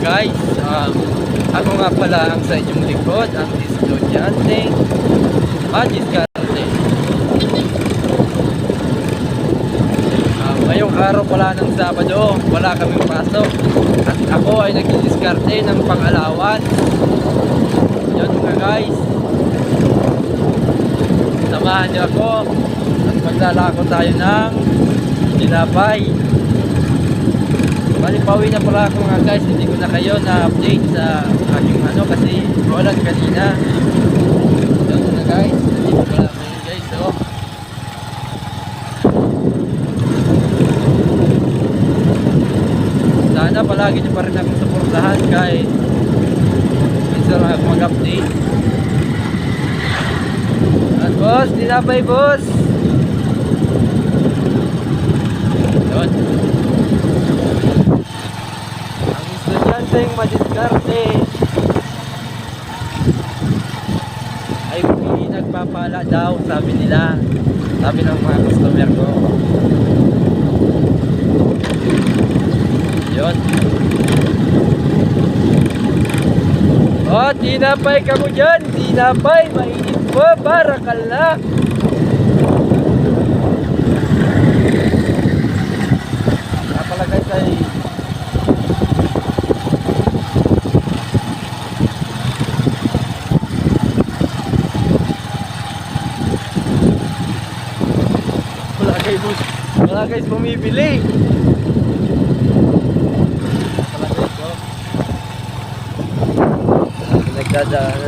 guys, ako nga pala ang sa inyong likod, ang estudyanteng Madiskarte. Ngayong araw pala ng Sabado, wala kaming pasok at ako ay nagdidiskarte ng pang-alawan. Yun nga guys, samahan niyo ako at maglalako tayo ng tinapay. Pauwi na pala ako mga guys, hindi ko na kayo na-update sa aking kasi walang kanina. Yun na guys, hindi ko pala kayo guys, oh. Sana palagi nyo pa rin akong suportahan kahit minsan lang ako mag-update. At boss, tinapay boss. Yun. Estudyanteng Madiskarte ay hindi nagpapala daw, sabi nila, sabi ng mga customer ko. Yun. Oh, tinapay ka mo dyan, tinapay, mainit po, barakallah. Napala guys ay wala guys bumibili. Wala guys, oh. Nagdadaanan